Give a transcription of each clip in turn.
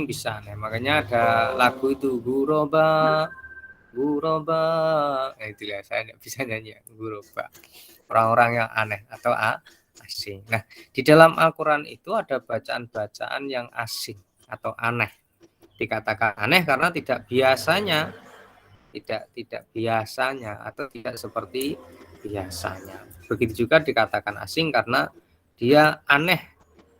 bisa. Nah, makanya ada lagu itu Guroba. Nah, itu ya, saya tidak bisa nyanyi Guroba. Orang-orang yang aneh atau asing. Nah, di dalam Al-Quran itu ada bacaan-bacaan yang asing atau aneh. Dikatakan aneh karena tidak biasanya, tidak biasanya atau tidak seperti biasanya. Begitu juga dikatakan asing karena dia aneh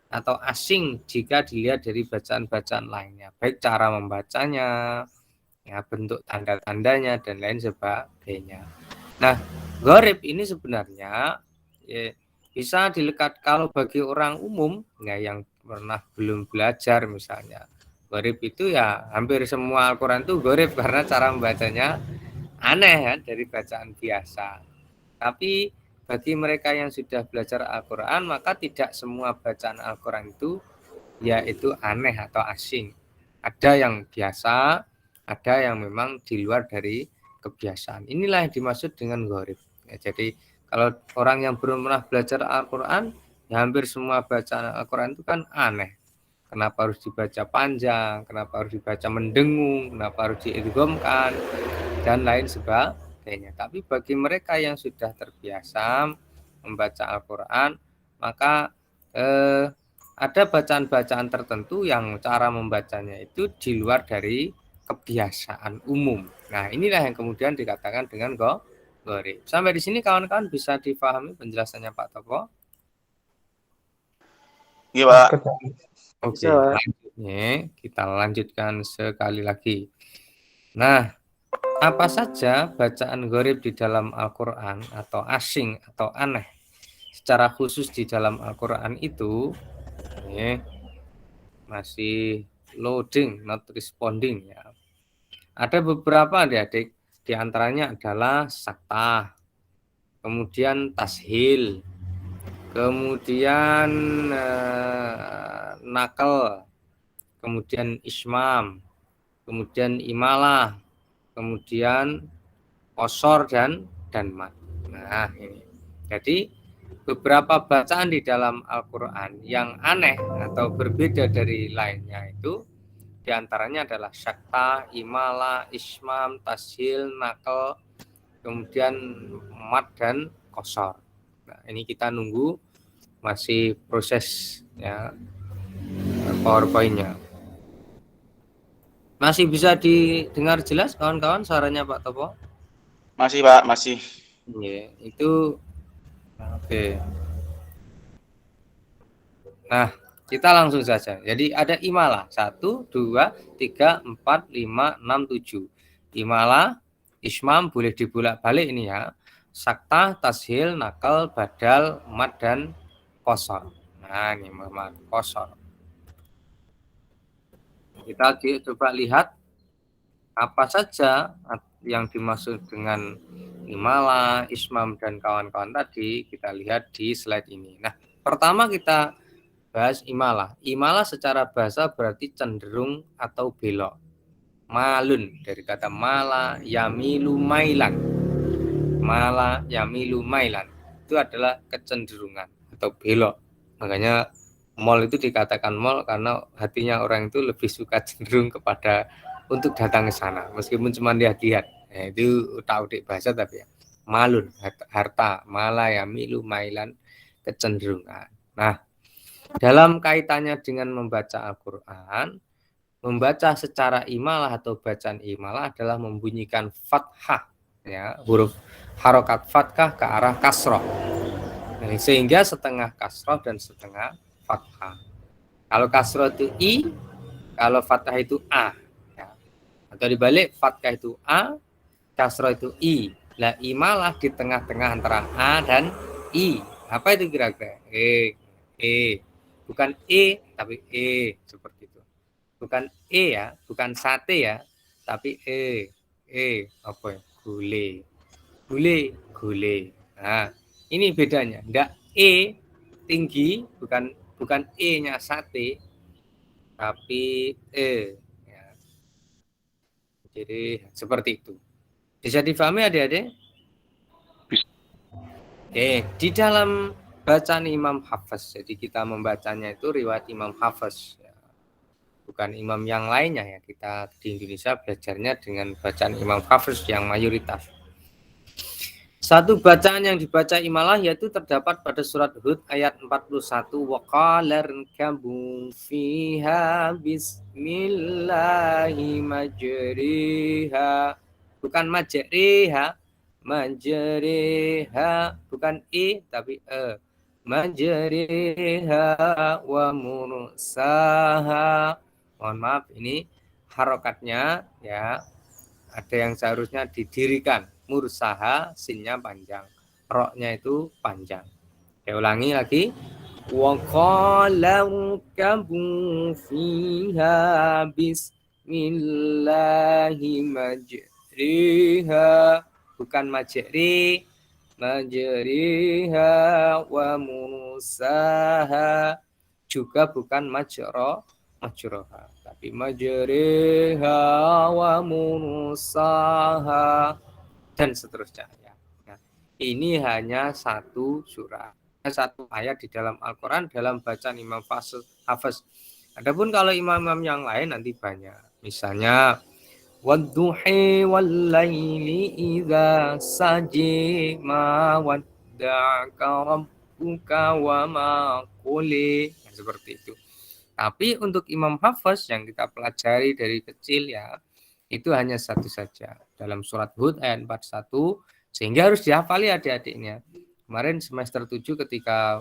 atau asing jika dilihat dari bacaan-bacaan lainnya, baik cara membacanya, ya, bentuk tanda-tandanya dan lain sebagainya. Nah, gharib ini sebenarnya ya, bisa dilekat kalau bagi orang umum ya, yang pernah belum belajar misalnya. Gharib itu ya hampir semua Al-Quran itu gharib karena cara membacanya aneh ya, dari bacaan biasa. Tapi bagi mereka yang sudah belajar Al-Quran, maka tidak semua bacaan Al-Quran itu yaitu aneh atau asing. Ada yang biasa, ada yang memang di luar dari kebiasaan. Inilah yang dimaksud dengan gharib. Ya, jadi kalau orang yang belum pernah belajar Al-Quran, ya hampir semua bacaan Al-Quran itu kan aneh. Kenapa harus dibaca panjang, kenapa harus dibaca mendengung, kenapa harus diidghamkan, dan lain sebagainya. Tapi bagi mereka yang sudah terbiasa membaca Al-Quran, maka ada bacaan-bacaan tertentu yang cara membacanya itu di luar dari kebiasaan umum. Nah, inilah yang kemudian dikatakan dengan gharib. Sampai di sini kawan-kawan bisa difahami penjelasannya Pak Toko? Iya, Pak. Oke, lanjutnya kita lanjutkan sekali lagi. Nah, apa saja bacaan gharib di dalam Al-Quran atau asing atau aneh secara khusus di dalam Al-Quran itu masih loading, not responding ya. Ada beberapa adik-adik, di antaranya adalah saktah, kemudian tashil, kemudian nakal, kemudian ismam, kemudian imalah, kemudian qasar dan mat. Nah, ini. Jadi beberapa bacaan di dalam Al-Quran yang aneh atau berbeda dari lainnya itu diantaranya adalah syakta, imala, ismam, tashil, nakal, kemudian mat dan qasar. Nah, ini kita nunggu masih proses ya PowerPoint-nya. Masih bisa didengar jelas kawan-kawan suaranya Pak Topo? Masih, Pak, masih. Ya, itu oke. Nah, kita langsung saja. Jadi ada imalah 1, 2, 3, 4, 5, 6, 7. Imalah, ismam boleh dibolak-balik ini ya. Sakta, tashil, nakal, badal, mat dan qasar. Nah, ini mat qasar. Kita coba lihat apa saja yang dimaksud dengan imalah, ismam dan kawan-kawan tadi. Kita lihat di slide ini. Nah, pertama kita bahas imalah. Imalah secara bahasa berarti cenderung atau belok. Malun dari kata mala yamilu mailan. Mala yamilu mailan itu adalah kecenderungan atau belok. Makanya mall itu dikatakan mall karena hatinya orang itu lebih suka cenderung kepada untuk datang ke sana meskipun cuma lihat-lihat. Nah, itu utak-utik bahasa tapi ya. Malun harta, mala yamilu mailan kecenderungan. Nah, dalam kaitannya dengan membaca Al-Quran, membaca secara imalah atau bacaan imalah adalah membunyikan fathah, ya, huruf harokat fathah ke arah kasroh. Nah, sehingga setengah kasroh dan setengah fathah. Kalau kasroh itu I, kalau fathah itu A. Ya. Atau dibalik, fathah itu A, kasroh itu I. Nah, imalah di tengah-tengah antara A dan I. Apa itu kira-kira? E. Bukan E, tapi E. Seperti itu. Bukan E ya, bukan sate ya, tapi E. Apa ya? Gule. Nah, ini bedanya. Enggak E tinggi, bukan E-nya sate, tapi E. Ya. Jadi seperti itu. Bisa difahami adik-adik? Di dalam bacaan Imam Hafiz, jadi kita membacanya itu riwayat Imam Hafiz. Ya. bukan imam yang lainnya ya. Kita di Indonesia belajarnya dengan bacaan Imam Hafiz yang mayoritas. Satu bacaan yang dibaca imalah yaitu terdapat pada surat Hud ayat 41, wa qala irkabu fiha bismillahi majriha, bukan majriha, majriha, bukan i tapi e, majriha wa mursaha. Mohon maaf ini harokatnya ya, ada yang seharusnya didirikan. Mursaha, sinnya panjang, roknya itu panjang. Saya ulangi lagi. Wa qala rkabu fiha bismillahi majriha, bukan majri, majriha wa mursaha, juga bukan majroha, tapi majriha wa mursaha dan seterusnya ya. Nah, ini hanya satu surah, satu ayat di dalam Al-Qur'an dalam bacaan Imam Hafiz. Adapun kalau imam-imam yang lain nanti banyak. Misalnya wadduhi wal laili idza saji ma wadda'aka rabbuka wa ma quli. Nah, seperti itu. Tapi untuk Imam Hafiz yang kita pelajari dari kecil ya, itu hanya satu saja dalam surat Hud ayat 41, sehingga harus dihafali adik-adiknya. Kemarin semester 7 ketika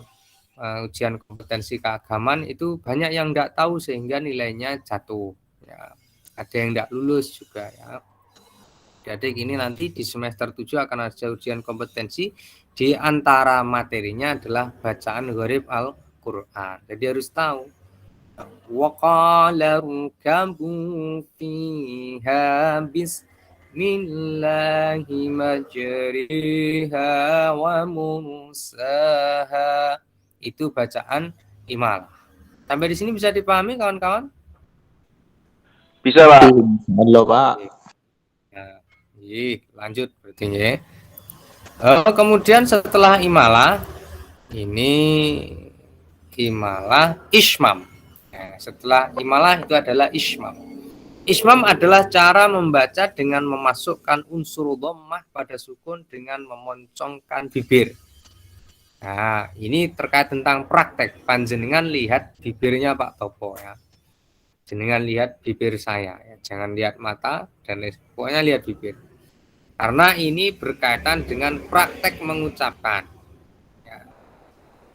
ujian kompetensi keagamaan itu banyak yang tidak tahu sehingga nilainya jatuh ya. Ada yang tidak lulus juga ya. Jadi ini nanti di semester 7 akan ada ujian kompetensi, di antara materinya adalah bacaan gharib Al-Qur'an. Jadi harus tahu. Wa qala rkabu fiha bismillahi majriha wa mursaha. Itu bacaan imalah. Sampai di sini bisa dipahami kawan-kawan? Bisa, Pak. Halo, Pak. Nah, lanjut berarti ya. Kemudian setelah imalah ini imalah ismam. Nah, setelah imalah itu adalah ismam. Ismam adalah cara membaca dengan memasukkan unsur dhammah pada sukun dengan memoncongkan bibir. Nah, ini terkait tentang praktek. Panjenengan lihat bibirnya Pak Topo ya. Jenengan lihat bibir saya ya. Jangan lihat mata dan pokoknya lihat bibir. Karena ini berkaitan dengan praktek mengucapkan.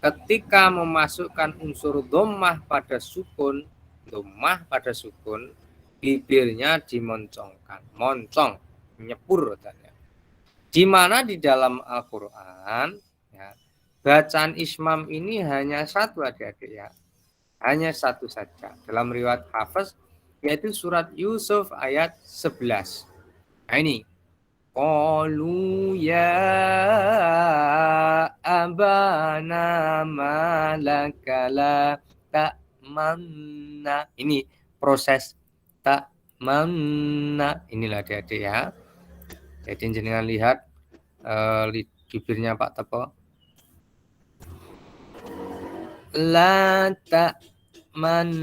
Ketika memasukkan unsur dhammah pada sukun, bibirnya dimoncongkan, moncong, nyepur katanya. Di mana di dalam Al-Qur'an ya, bacaan ismam ini hanya satu adik-adik ya. Hanya satu saja dalam riwayat Hafiz, yaitu surat Yusuf ayat 11. Nah ini qalu ya abana malaka la ta'manna. Ini proses ta'manna. Inilah adik-adik ya. Jadi jenengan lihat bibirnya Pak Tepo. La ta'manna.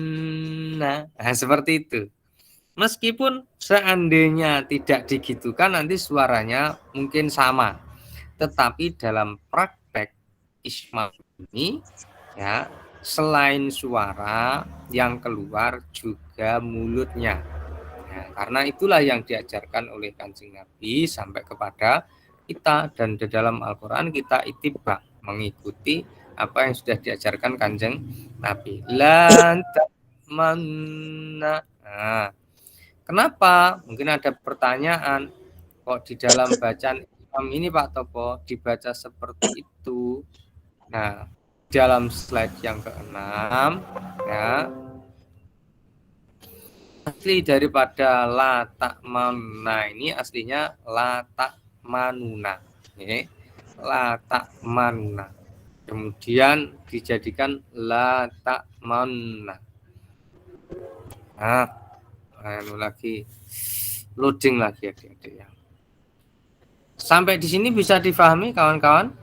Nah, seperti itu. Meskipun seandainya tidak digitukan nanti suaranya mungkin sama. Tetapi dalam praktek ismam ini ya, selain suara yang keluar juga mulutnya. Nah, karena itulah yang diajarkan oleh Kanjeng Nabi sampai kepada kita, dan di dalam Al-Qur'an kita ittiba, mengikuti apa yang sudah diajarkan Kanjeng Nabi. La ta'manna. Nah, kenapa? Mungkin ada pertanyaan, kok di dalam bacaan imam ini Pak Topo dibaca seperti itu? Nah, dalam slide yang ke-6 ya, asli daripada la ta'manuna ini aslinya la ta'manuna. Ini la ta'manuna. Kemudian dijadikan la ta'manuna. Nah, lagi loading lagi adik-adik ya. Sampai di sini bisa difahami kawan-kawan?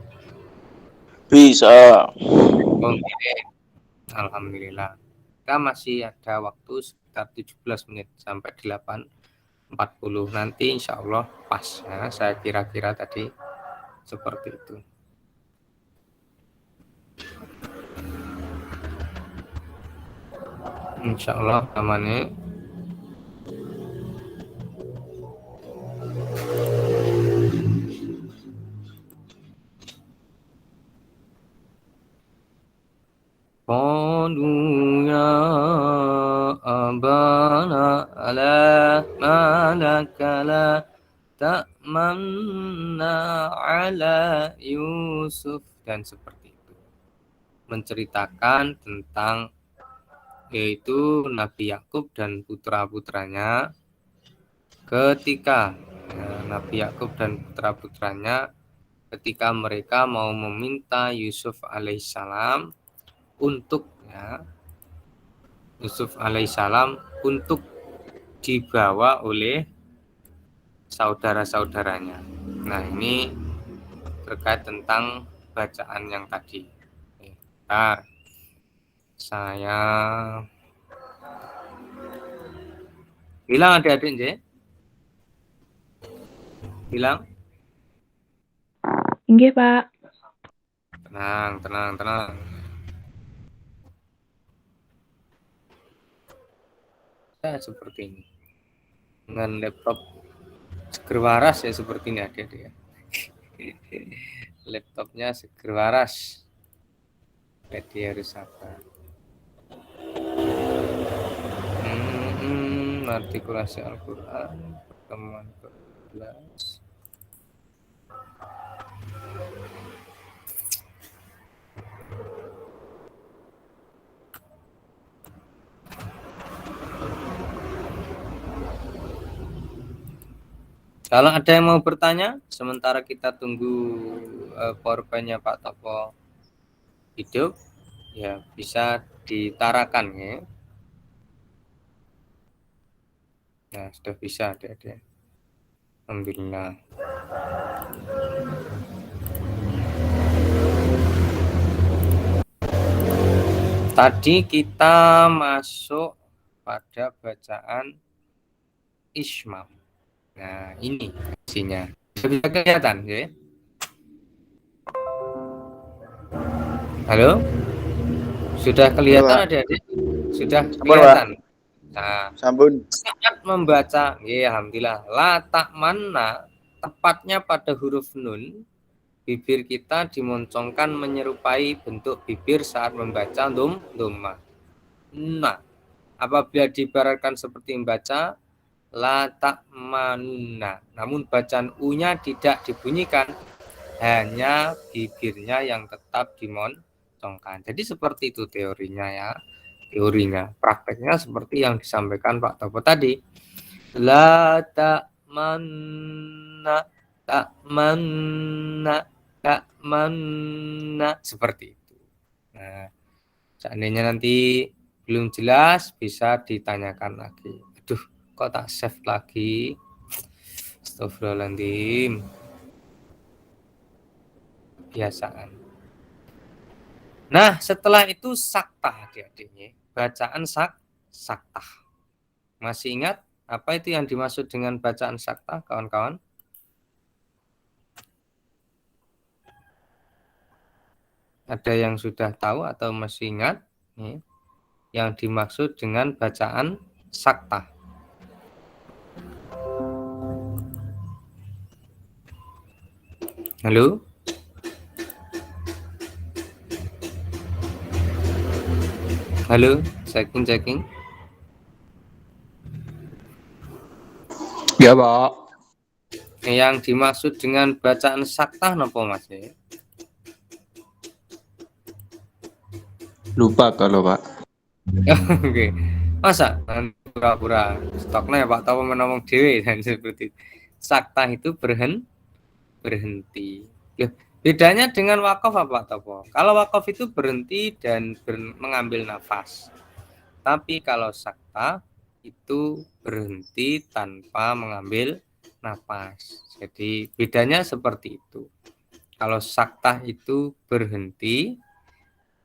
Bisa. Oke. Alhamdulillah. Kita masih ada waktu sekitar 17 menit sampai 8.40. Nanti insya Allah pas ya, saya kira-kira tadi seperti itu. Insya Allah amannya. Qalu ya abana ala malaka la ta'manna ala Yusuf, dan seperti itu. Menceritakan tentang yaitu Nabi Yakub dan putra-putranya ketika Nabi Yakub dan putra-putranya ketika mereka mau meminta Yusuf alaihissalam untuk untuk dibawa oleh saudara-saudaranya. Nah, ini terkait tentang bacaan yang tadi. Bentar, saya bilang adik-adik nggih. Bilang. Nggih, Pak. Tenang. Saya seperti ini. Dengan laptop seger waras ya seperti ini adik-adik ya. Laptopnya seger waras. Jadi harus sabar. Artikulasi Al-Quran pertemuan ke-11. Kalau ada yang mau bertanya, sementara kita tunggu PowerPoint-nya Pak Topo hidup, ya bisa ditarakan ya. Nah, sudah bisa adik-adik. Alhamdulillah. Tadi kita masuk pada bacaan Ismail. Nah, ini isinya. Bisa kelihatan ya? Halo? Sudah kelihatan adik-adik? Sudah kelihatan? Nah, Sambun. Saat membaca, ya alhamdulillah, la ta'manna, tepatnya pada huruf nun, bibir kita dimoncongkan menyerupai bentuk bibir saat membaca dhamma. Nah, apabila diibaratkan seperti membaca la ta'manna, namun bacaan u-nya tidak dibunyikan, hanya bibirnya yang tetap dimoncongkan. Jadi seperti itu teorinya ya. Prakteknya seperti yang disampaikan Pak Topo tadi. La ta'manna seperti itu. Nah, seandainya nanti belum jelas bisa ditanyakan lagi. Aduh, kok tak save lagi? Astagfirullahaladzim. Kebiasaan. Nah, setelah itu saktah adik-adiknya. Bacaan saktah. Masih ingat apa itu yang dimaksud dengan bacaan saktah, kawan-kawan? Ada yang sudah tahu atau masih ingat nih, yang dimaksud dengan bacaan saktah? Halo? Halo, checking. Ya, Pak. Yang dimaksud dengan bacaan saktah napa Mas? Lupa kalau, Pak. Oke. Masa pura-pura stoknya Pak tahu menomong dewe dan seperti itu. Saktah itu berhenti. Ya, bedanya dengan wakaf apa Topo? Kalau wakaf itu berhenti dan mengambil nafas. Tapi kalau saktah itu berhenti tanpa mengambil nafas. Jadi bedanya seperti itu. Kalau saktah itu berhenti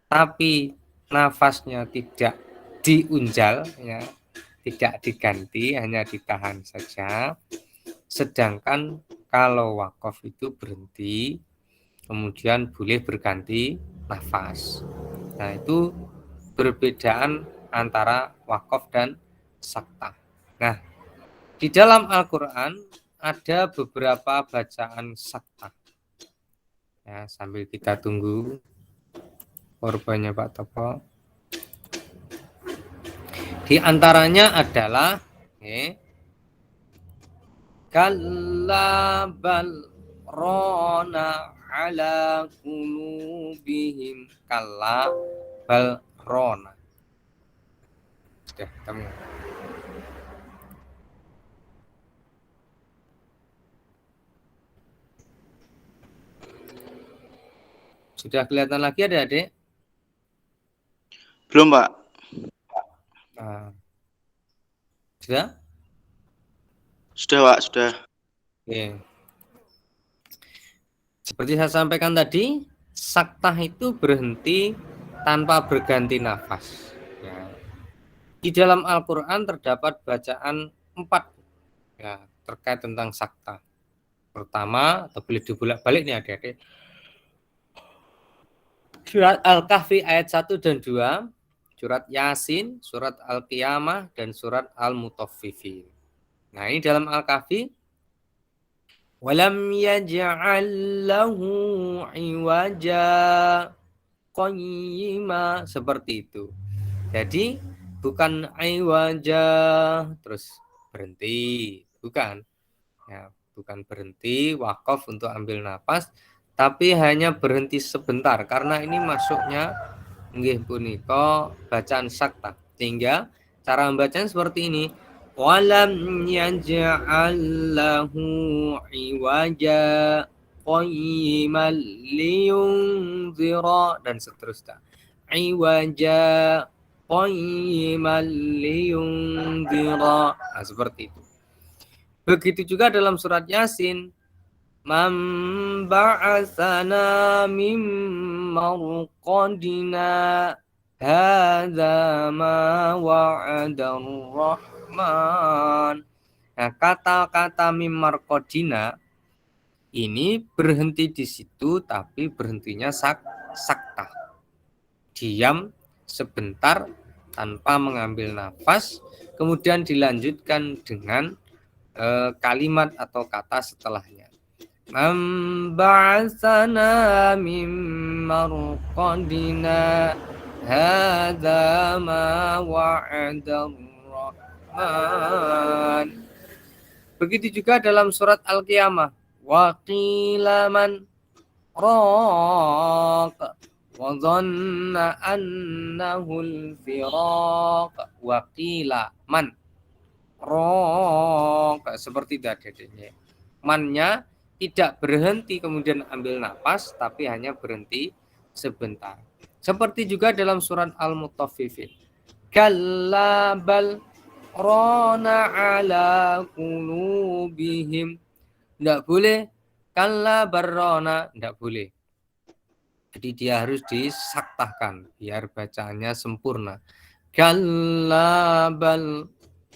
tapi nafasnya tidak diunjal ya. tidak diganti, hanya ditahan saja. Sedangkan kalau wakaf itu berhenti, kemudian boleh berganti nafas. Nah, itu perbedaan antara wakaf dan sakta. Nah, di dalam Al-Quran ada beberapa bacaan sakta. Ya, sambil kita tunggu korbannya Pak Topo. Di antaranya adalah kalla bal rona ala qulubihim, kalla bal rona. Sudah ketemu. Sudah kelihatan lagi adik-adik? Belum, Pak. Nah, sudah? Sudah, Pak, sudah. Oke. Seperti saya sampaikan tadi, saktah itu berhenti tanpa berganti nafas. Ya. Di dalam Al-Quran terdapat bacaan 4 ya, terkait tentang sakta. Pertama, atau boleh dibolak-balik nih adik-adik, surat Al-Kahfi ayat 1 dan 2, surat Yasin, surat Al-Qiyamah, dan surat Al-Mutaffifin. Nah, ini dalam Al-Kahfi, walam yaj'al lahu iwaja qayyima, seperti itu. Jadi bukan iwaja terus berhenti, bukan. Ya, bukan berhenti wakaf untuk ambil nafas, tapi hanya berhenti sebentar karena ini masuknya nggih punika bacaan sakta. Sehingga cara membacanya seperti ini. Walam yaj'al lahu iwaja qayyiman liyunzira, dan seterusnya. Iwaja qayyiman liyunzira. Nah, seperti itu. Begitu juga dalam surat Yasin, man ba'atsana mim marqadina hadza ma wa'adar rahman. Nah, kata-kata mim marqadina ini berhenti di situ, tapi berhentinya sakta. Diam sebentar tanpa mengambil nafas, kemudian dilanjutkan dengan kalimat atau kata setelahnya. Man ba'atsana mim marqadina hadza ma wa'ada rahman. Begitu juga dalam surat Al-Qiyamah, wa qila man raq wa dhanna annahu al-firaq, wa qila man rok, seperti tadi. Mannya tidak berhenti kemudian ambil nafas, tapi hanya berhenti sebentar. Seperti juga dalam surat Al-Mutaffifin, kalla bal rona ala qulubihim, tidak boleh kalla barrona, tidak boleh. Jadi dia harus disaktahkan biar bacaannya sempurna. Kalla bal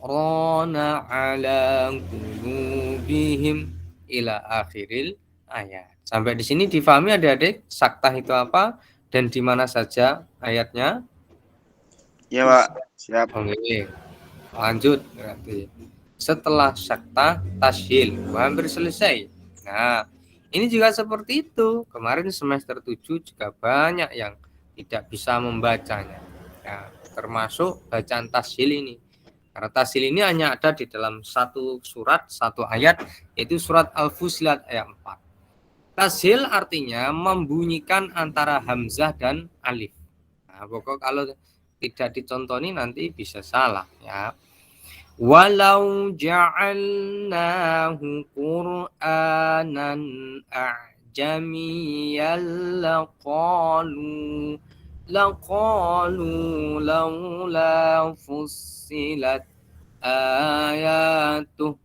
rona ala qulubihim ila akhiril ayat. Sampai di sini difahami adik-adik saktah itu apa dan di mana saja ayatnya? Ya, Pak. Siap. Oke. Lanjut berarti. Setelah saktah tasyil, hampir selesai. Nah, ini juga seperti itu. Kemarin semester 7 juga banyak yang tidak bisa membacanya. Ya, termasuk bacaan tasyil ini. Karena tasyil ini hanya ada di dalam satu surat, satu ayat, yaitu surat Al-Fusilat ayat 4. Tasyil artinya membunyikan antara hamzah dan alif. Nah, pokok kalau tidak dicontoni nanti bisa salah ya. Walau ja'alnahu Qur'anan a'jamiyyan laqalu laula fussilat ayatuh.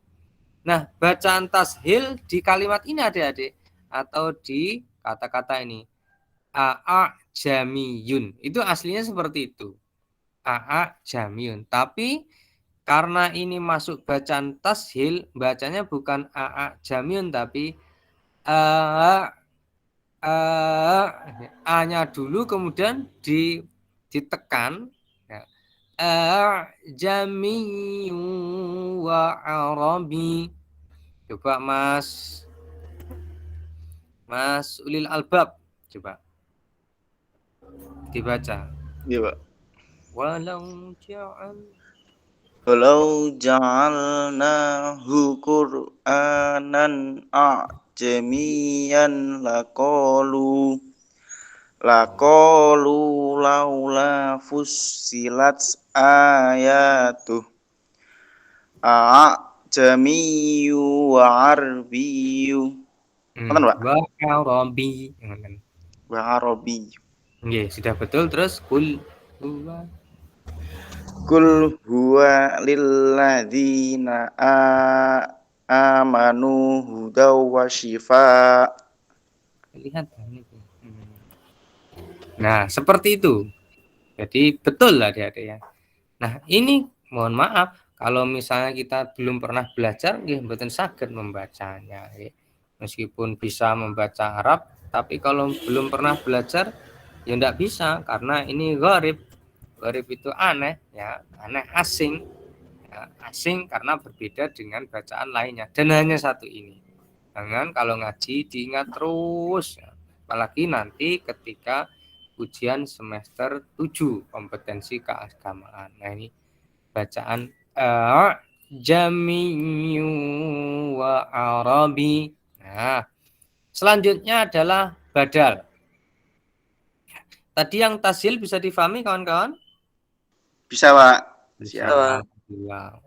Nah, bacaan tashil di kalimat ini adik-adik atau di kata-kata ini a'jamiyun, itu aslinya seperti itu, a'jamiyun, tapi karena ini masuk bacaan tashil, bacanya bukan a jamiun tapi a-nya dulu kemudian ditekan ya. Jamiu wa arabi. Coba Mas Ulil Albab coba dibaca. Iya, Pak. Walau ja'al Walau ja'alnahu Qur'anan a'jamiyan laqalu laula fussilat ayatuh a'jamiyyu wa arbiyyu. Ngoten, Pak? wa arabi. Wa arabiyyu. Nggih, sudah betul. Terus kul huwa Kul huwa lilladzina amanu hudaw wa shifa. lihat ini. Nah, seperti itu. Jadi betul lah adik-adik ya. Nah, ini mohon maaf kalau misalnya kita belum pernah belajar, nggih mboten saged membacanya. Meskipun bisa membaca Arab, tapi kalau belum pernah belajar ya enggak bisa karena ini gharib. Gharib itu aneh ya, aneh asing. Ya, asing karena berbeda dengan bacaan lainnya dan hanya satu ini. Jangan kalau ngaji diingat terus ya. Apalagi nanti ketika ujian semester 7 kompetensi keagamaan. Nah, ini bacaan jami'u wa arabi. Nah, selanjutnya adalah badal. Tadi yang tasil bisa difahami kawan-kawan? Bisa, Pak. Bisa.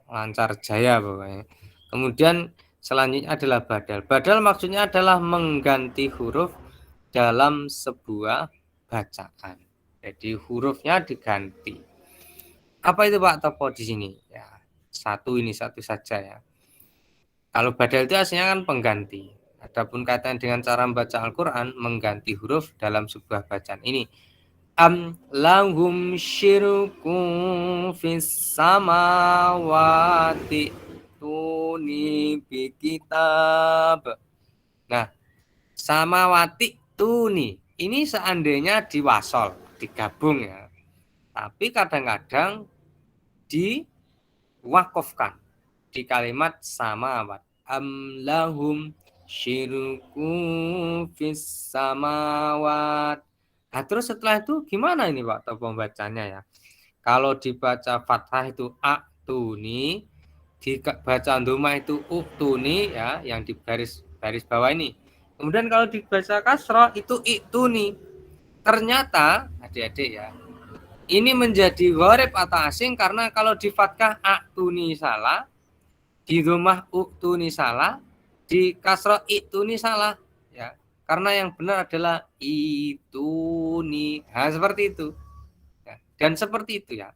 Lancar jaya pokoknya. Kemudian selanjutnya adalah badal. Badal maksudnya adalah mengganti huruf dalam sebuah bacaan. Jadi hurufnya diganti. Apa itu Pak Topo di sini? Ya, satu saja ya. Kalau badal itu aslinya kan pengganti. Adapun kaitan dengan cara membaca Al-Qur'an mengganti huruf dalam sebuah bacaan ini. Am lahum syirkun fis samawati tuni bi kitab. Nah, samawati tuni ini seandainya diwasol, digabung ya. Tapi kadang-kadang diwakofkan di kalimat samawat. Am lahum syirkun fis samawat. Nah, terus setelah itu gimana ini Pak Topo membacanya ya? Kalau dibaca fathah itu aktuni, dibaca doma itu uktuni ya, yang di garis bawah ini. Kemudian kalau dibaca kasroh itu iktuni. Ternyata adik-adik ya, ini menjadi gharib atau asing karena kalau di fathah aktuni salah, di domah uktuni salah, di kasroh iktuni salah ya. Karena yang benar adalah itu nih. Nah, seperti itu. Ya, dan seperti itu ya.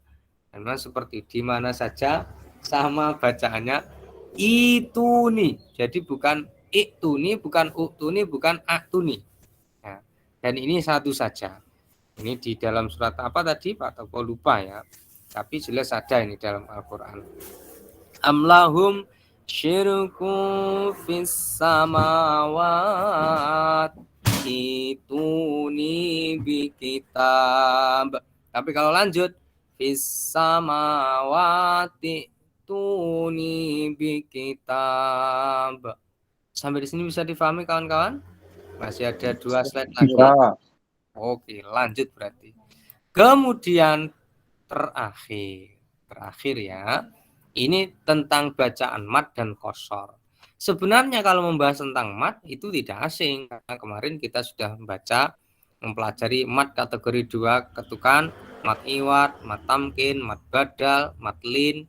Memang seperti di mana saja sama bacaannya itu nih. Jadi bukan itu nih, bukan uktu nih, bukan aktu nih. Ya, dan ini satu saja. Ini di dalam surat apa tadi Pak Topo lupa ya. Tapi jelas ada ini dalam Al-Qur'an. Amlahum syirku fis samawat ituni bi kitab. Tapi kalau lanjut fis samawati tuni bi kitab. Sampai di sini bisa difahami kawan-kawan? Masih ada 2 slide lagi. Oke, lanjut berarti. Kemudian terakhir ya. Ini tentang bacaan mat dan qashar. Sebenarnya kalau membahas tentang mat itu tidak asing karena kemarin kita sudah mempelajari mat kategori 2 ketukan, mat iwat, mat tamkin, mat badal, mat lin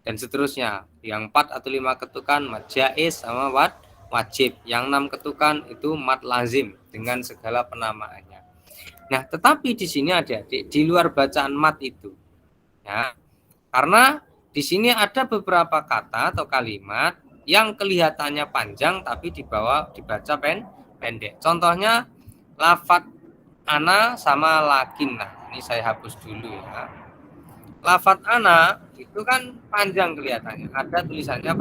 dan seterusnya. Yang 4 atau 5 ketukan mat jaiz sama mat wajib. Yang 6 ketukan itu mat lazim dengan segala penamaannya. Nah, tetapi di sini adik-adik di luar bacaan mat itu ya. Karena di sini ada beberapa kata atau kalimat yang kelihatannya panjang tapi dibaca pendek. Contohnya lafat ana sama lakin. Nah, ini saya hapus dulu ya. Lafat ana itu kan panjang kelihatannya, ada tulisannya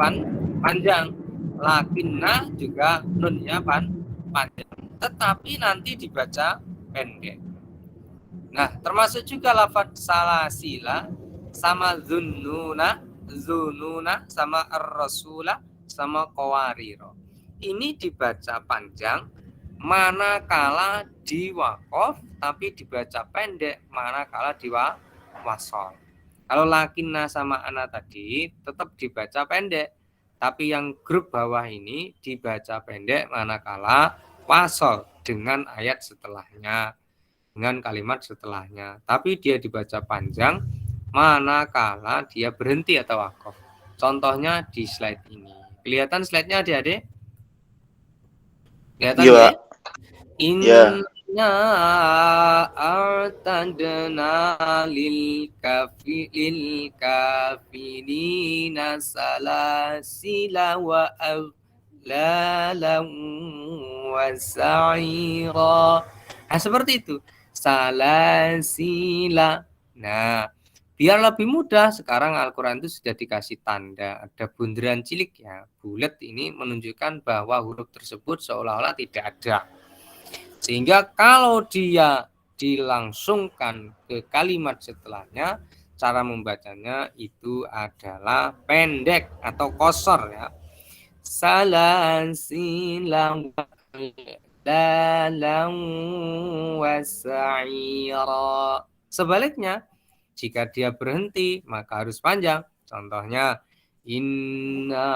panjang. Lakinna juga nunnya panjang, tetapi nanti dibaca pendek. Nah, termasuk juga lafaz salasila sama zununa sama ar-rasula sama qawariro. Ini dibaca panjang manakala di waqaf, tapi dibaca pendek manakala di wasol. Kalau lakinna sama ana tadi tetap dibaca pendek, tapi yang grup bawah ini dibaca pendek manakala wasol dengan ayat setelahnya, dengan kalimat setelahnya. Tapi dia dibaca panjang manakala dia berhenti atau waqaf. Contohnya di slide ini. Kelihatan slide-nya adik-adik? Kelihatan Iya, ya? Pak. Inna a'tadna lil kafirina salasila wa aghlalan wa sa'ira. Nah, seperti itu. Salasila. Nah, biar lebih mudah, sekarang Al-Quran itu sudah dikasih tanda, ada bundaran cilik ya, bulat, ini menunjukkan bahwa huruf tersebut seolah-olah tidak ada. Sehingga kalau dia dilangsungkan ke kalimat setelahnya, cara membacanya itu adalah pendek atau qasar ya. Salasilang dalam wasa'ira. Sebaliknya, jika dia berhenti maka harus panjang. Contohnya, inna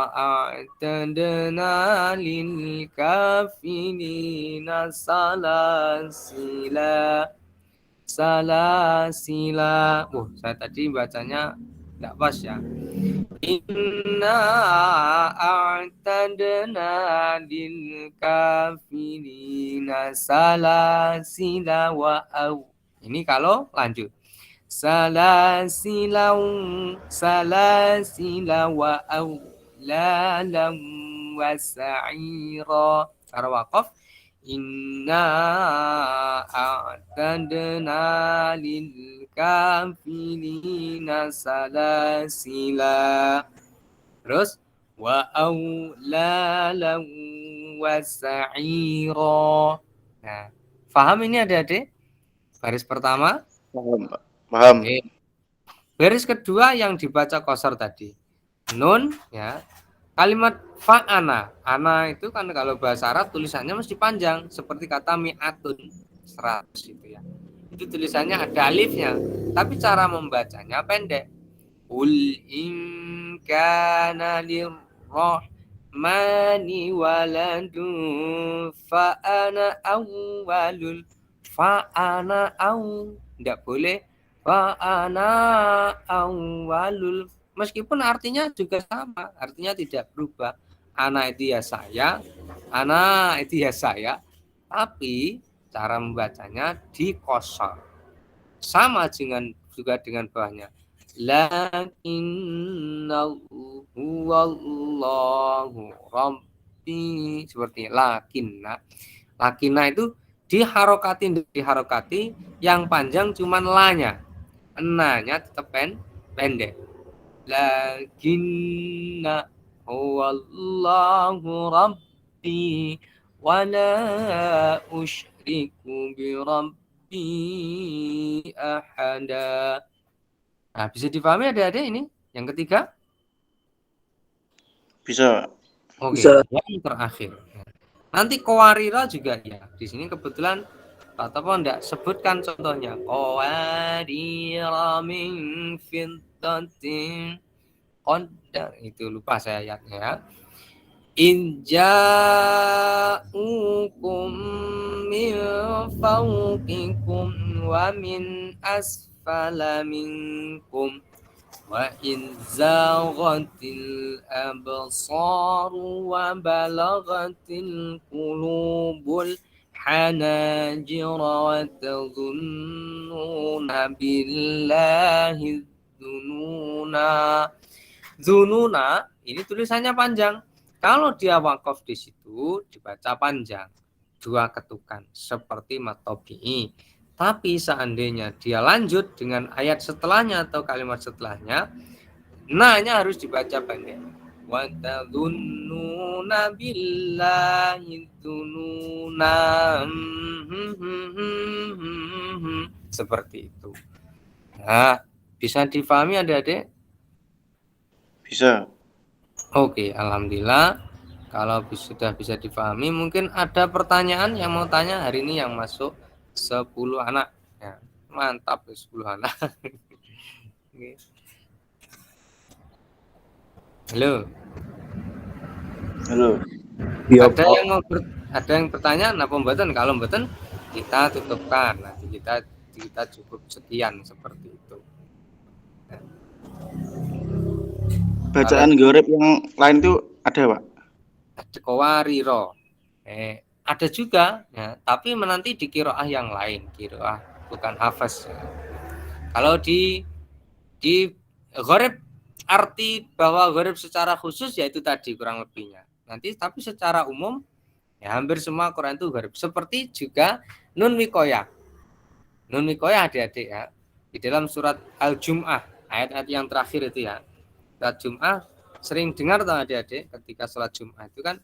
a'tadna lil kafirina salasila. Saya tadi bacanya tidak pas ya. Inna a'tadna lil kafirina salasila wa au. Ini kalau lanjut. Salasila wa au lalam wa sa'ira. Cara waqaf, inna a'tadna lil kafirina salasila. Terus wa aulalan wa sa'ira. Nah, paham ini adik-adik? Baris pertama? Paham, Pak. Paham. Oke. Baris kedua yang dibaca qasar tadi. Nun ya. Kalimat fa'ana. Ana itu kan kalau bahasa Arab tulisannya mesti panjang, seperti kata mi'atun, 100 itu ya. Itu tulisannya ada alifnya, tapi cara membacanya pendek. Ul in kana lirrahmani waladun fa'ana awwalul tidak boleh fa'ana awwalul, meskipun artinya juga sama, artinya tidak berubah. Ana itu ya saya, ana itu ya saya, tapi cara membacanya diqasar. Sama juga dengan bawahnya. Lakinnahu huwallahu rabbi, seperti lakinna. Lakinna itu diharokati, yang panjang cuman lanya, enanya tetap pendek. Lakinna huwallahu rabbi wala usyriku bi rabbi ahada. Nah, bisa dipahami adik-adik ini? Yang ketiga? Bisa. Oke, yang terakhir. Nanti qawarira juga ya. Di sini kebetulan Pak Topo enggak sebutkan contohnya. Qawarira min fiddatin qadar, itu lupa saya ayatnya ya. In ja'ukum min fawqikum wa min asfala minkum wa in zaghatil absaru wa balaghatil qulubul hanajira wa tadhunnuna billahi dzununa. Ini tulisannya panjang. Kalau dia waqaf di situ dibaca panjang, 2 ketukan seperti matobi'i. Tapi seandainya dia lanjut dengan ayat setelahnya atau kalimat setelahnya, nah-nya harus dibaca pendek. Wa tadhunnuna billahi dzununa. Seperti itu. Nah, bisa difahami adik-adik? Bisa. Oke, alhamdulillah. Kalau sudah bisa difahami, mungkin ada pertanyaan yang mau tanya hari ini yang masuk 10 anak. Ya, mantap 10 anak. Oke. Halo. Halo. Ada yang bertanya, nah pembuatan kalau mboten kita tutupkan. Nanti kita cukup sekian seperti itu. Bacaan gorep yang lain itu ada, Pak? Kowariro. Ada juga, ya, tapi menanti di kiroah yang lain, kiroah bukan hafaz. Ya. Kalau di gorep, arti bahwa gorep secara khusus yaitu tadi kurang lebihnya. Nanti tapi secara umum ya hampir semua Quran itu gorep. Seperti juga nun wikoyah. Nun wikoyah adik-adik ya. Di dalam surat Al-Jum'ah, ayat-ayat yang terakhir itu ya. Surat Jum'ah sering dengar tuh adik-adik ketika sholat Jum'ah itu kan,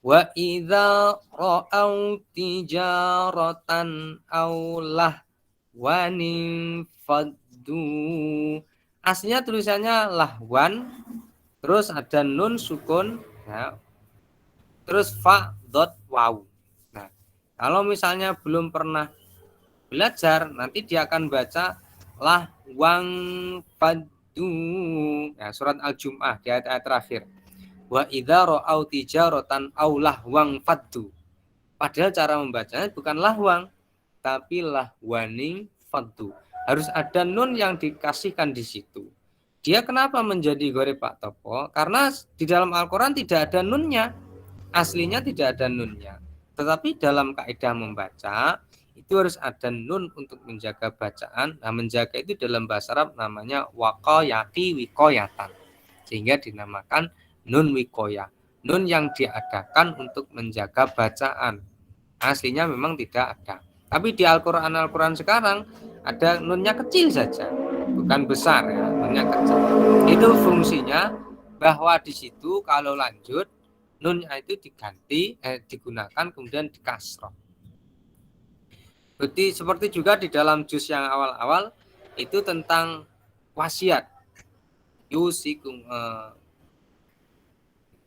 wa idza ra'au tijaratan aw lahwanin faddu. Aslinya tulisannya lahwan, terus ada nun sukun, ya, terus fa dot waw. Nah, kalau misalnya belum pernah belajar, nanti dia akan baca lahwang faddu. Ya, surat Al-Jum'ah di ayat-ayat terakhir. Wa idza ra'au tijaratan aw lahwang faddu. Padahal cara membacanya bukan lahwang, tapi lahwaning faddu. Harus ada nun yang dikasihkan di situ. Dia kenapa menjadi gorep Pak Topo? Karena di dalam Al-Quran tidak ada nunnya. Aslinya tidak ada nunnya. Tetapi dalam kaidah membaca, itu harus ada nun untuk menjaga bacaan. Nah, menjaga itu dalam bahasa Arab namanya waqayati wikoyatan. Sehingga dinamakan nun wikoyah. Nun yang diadakan untuk menjaga bacaan. Aslinya memang tidak ada. Tapi di Al-Quran sekarang ada nunnya kecil saja, bukan besar ya, nunnya kecil. Itu fungsinya bahwa di situ kalau lanjut nunnya itu diganti, digunakan kemudian dikasroh. Berarti seperti juga di dalam juz yang awal-awal itu tentang wasiat. Yusikum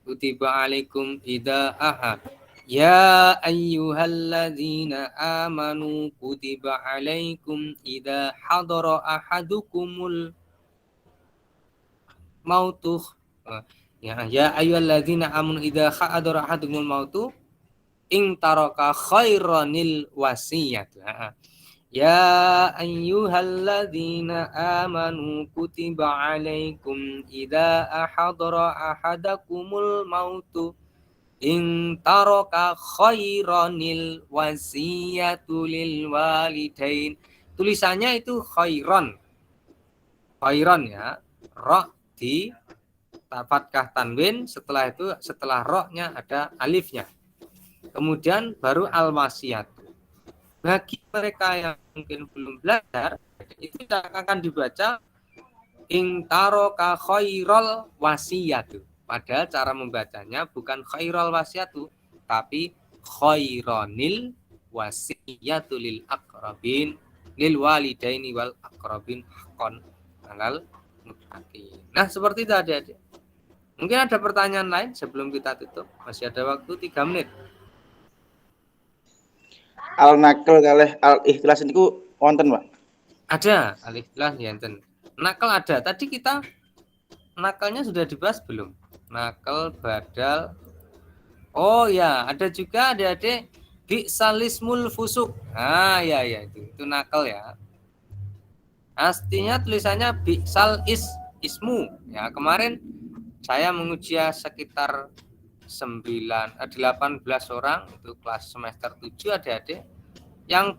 kutiba alaikum idza ahad. Ya ayyuhalladzina amanu kutiba alaikum idza hadara ahadukumul mautu. Ya ayyuhalladzina amanu idza hadara ahadukumul mautu in taraka khairanil wasiyat. Ya ayyuhalladzina amanu kutiba alaikum idza hadara ahadakumul mautu in taraka khairanil wasiyatu lil walidain. Tulisannya itu khairan. Khairan ya. Ra di fathah tanwin, setelah itu setelah ra-nya ada alifnya. Kemudian baru al-wasiyat. Bagi mereka yang mungkin belum belajar, itu akan dibaca in taraka khairal wasiyatu. Padahal cara membacanya bukan khairal wasiatu, tapi khairanil wasiyatu lil aqrabin lil walidaini wal aqrabin haqqan alal muttaqin. Nah, seperti itu adik-adik. Mungkin ada pertanyaan lain sebelum kita tutup. Masih ada waktu 3 menit. Al-Nakl kalih Al-Ikhlas niku wonten, Pak? Ada Al-Ikhlas enten. Nakal ada. Tadi kita nakalnya sudah dibahas belum? Nakal badal. Oh ya, ada juga adik-adik bi'salismul fusuk. Ah ya itu nakal ya. Aslinya tulisannya bi'sal ismu. Ya, kemarin saya menguji sekitar 18 orang untuk kelas semester 7 adik-adik yang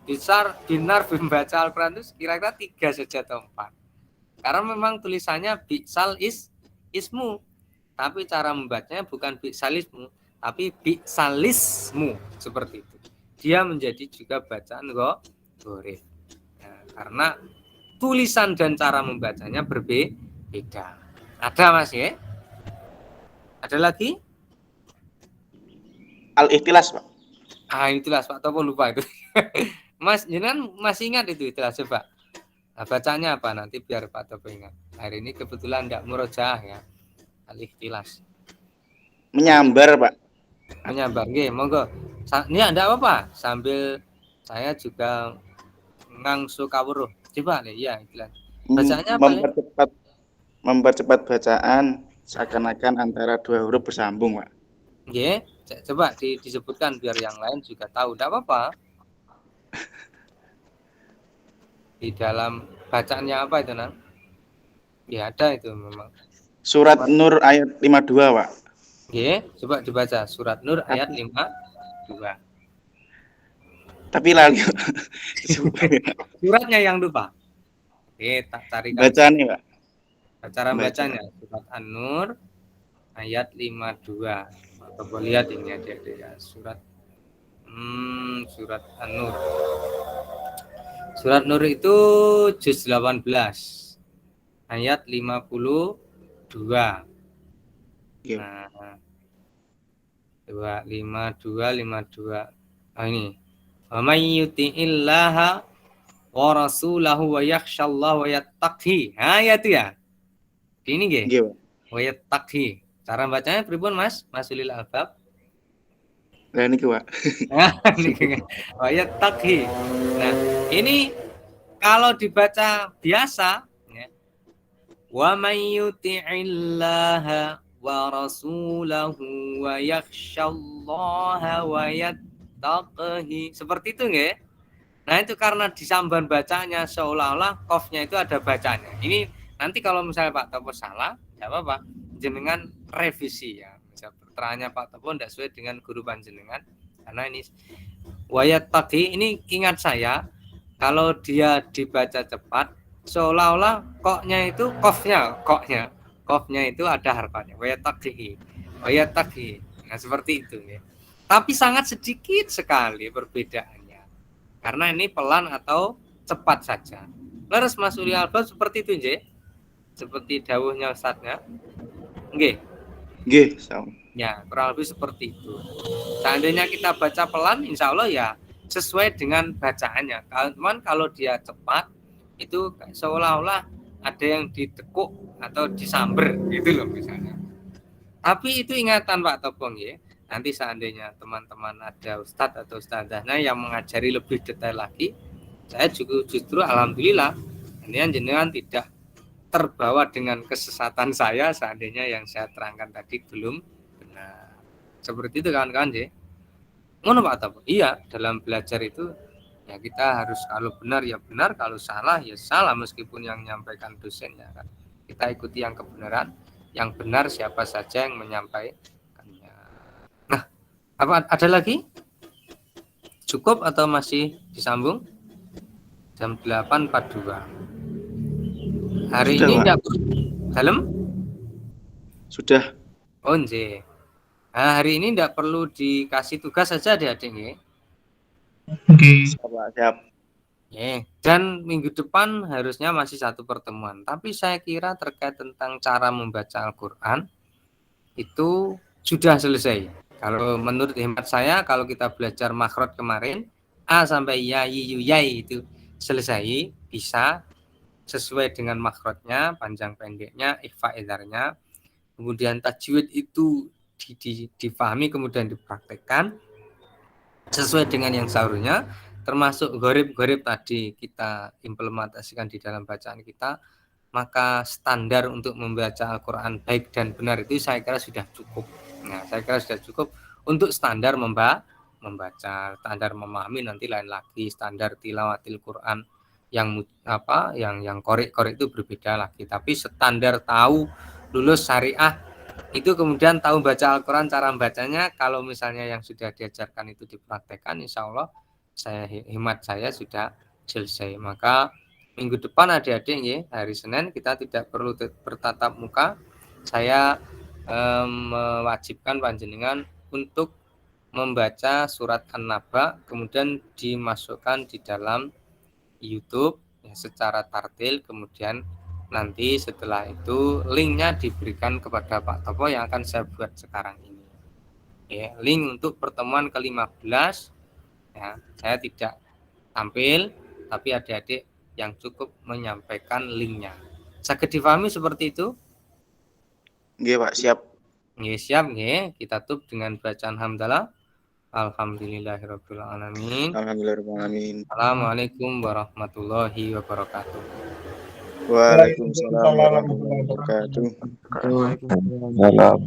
besar binar membaca Al-Quran itu kira-kira 3 saja atau 4. Karena memang tulisannya bi'sal ismu, tapi cara membacanya bukan bi'salismu, tapi bi'salismu, seperti itu. dia menjadi juga bacaan gharib. Nah, karena tulisan dan cara membacanya berbeda. Ada Mas ya? Ada lagi? Al-Ikhtilas, Pak. Itulah Pak Topo lupa itu. Mas, jangan masih ingat itu itulah coba. Nah, bacanya apa nanti biar Pak Topo ingat. Hari ini kebetulan enggak murojaah ya. Al-Ikhtilas. Menyambar, Pak. Menyambar. Nggih, monggo. Ini enggak apa-apa sambil saya juga ngangsu kawruh. Coba nih ya ikhlas. Bacaannya apa nih? Mempercepat bacaan seakan-akan antara dua huruf bersambung, Pak. Nggih, coba disebutkan biar yang lain juga tahu. Enggak apa-apa. Di dalam bacaannya apa itu, Nang? Ya ada itu memang. Surat Nur ayat 52, Pak. Nggih, coba dibaca surat Nur ayat 52. Tapi lagi Suratnya yang lupa. Oke, tak carikan. Bacanya, Pak. Cara bacanya surat An-Nur ayat 52. Coba lihat ini adik-adik ya. Surat An-Nur. Surat Nur itu juz 18 ayat 52. Nah, 52. Oh ini. Wa may yuti'illaha wa rasulahu wa yakhshallaha wa yattaqhi. Ya itu ya. Ini nggih. Nggih, Pak. Wa yattaqhi. Cara bacanya pripun Mas? Masulil albab. Lah niki, Pak. Wa yattaqhi. Nah, ini kalau dibaca biasa ya. Wa may yuti'illaha wa rasulahu wa yakhshallaha wa yattaqhi. Seperti itu nggih. Nah, itu karena disamban bacanya seolah-olah qafnya itu ada bacanya. Ini nanti kalau misalnya Pak Topo salah, enggak apa-apa. Jenengan revisi ya. Misal terangnya Pak Topo enggak sesuai dengan guru panjenengan. Karena ini wayat tadi ini ingat saya kalau dia dibaca cepat seolah-olah koknya itu koknya itu ada harfanya wayat tadi. Nah, seperti itu ya. Tapi sangat sedikit sekali perbedaannya. Karena ini pelan atau cepat saja. Leres Mas Uli Albab seperti itu nggih. Seperti dawuhnya Ustadznya. Nggih. Nggih, sama. Ya, kurang lebih seperti itu. Seandainya kita baca pelan, insya Allah ya sesuai dengan bacaannya. Cuman kalau dia cepat, itu seolah-olah ada yang ditekuk atau disamber, gitu loh misalnya. Tapi itu ingatan Pak Topong ya. Nanti seandainya teman-teman ada ustadz atau ustadzahnya yang mengajari lebih detail lagi, saya juga justru alhamdulillah ini jenengan tidak terbawa dengan kesesatan saya seandainya yang saya terangkan tadi belum benar. Seperti itu kawan-kawan ya. Ngono Pak Topong. Iya, dalam belajar itu ya kita harus kalau benar ya benar, kalau salah ya salah meskipun yang menyampaikan dosen ya kan. Kita ikuti yang kebenaran, yang benar siapa saja yang menyampaikannya. Nah, apa ada lagi? Cukup atau masih disambung? Jam 8.42. Hari sudah, ini enggak dalam? Sudah. Oh, nggih. Nah, hari ini enggak perlu dikasih tugas saja adik-adik nggih. Oke. Siap. Dan minggu depan harusnya masih satu pertemuan. Tapi saya kira terkait tentang cara membaca Al-Quran itu sudah selesai. Kalau menurut hemat saya, kalau kita belajar makhraj kemarin, A sampai Ya, Yu, Yai itu selesai, bisa sesuai dengan makhrajnya, panjang pendeknya, ikhfa idharnya. Kemudian tajwid itu difahami, kemudian dipraktekkan sesuai dengan yang seharusnya. Termasuk gharib tadi kita implementasikan di dalam bacaan kita, maka standar untuk membaca Al-Quran baik dan benar itu saya kira sudah cukup. Nah, saya kira sudah cukup untuk standar membaca, standar memahami nanti lain lagi, standar tilawatil Quran yang korek itu berbeda lagi. Tapi standar tahu lulus syariah itu kemudian tahu baca Al-Quran, cara membacanya, kalau misalnya yang sudah diajarkan itu dipraktekkan, insya Allah hemat saya sudah selesai. Maka minggu depan adik-adik ya, hari Senin kita tidak perlu bertatap muka. Saya mewajibkan panjenengan untuk membaca surat An-Naba kemudian dimasukkan di dalam YouTube ya, secara tartil, kemudian nanti setelah itu linknya diberikan kepada Pak Topo yang akan saya buat sekarang ini ya, link untuk pertemuan ke-15 ya, saya tidak tampil tapi adik-adik yang cukup menyampaikan linknya. Saged difahami seperti itu? Nggih, Pak, siap. Nggih, siap nggih. Kita tutup dengan bacaan hamdalah. Alhamdulillahirabbil alamin. Alhamdulillahirrahmanirrahim. Assalamualaikum warahmatullahi wabarakatuh. Waalaikumsalam warahmatullahi wabarakatuh. Waalaikumsalam.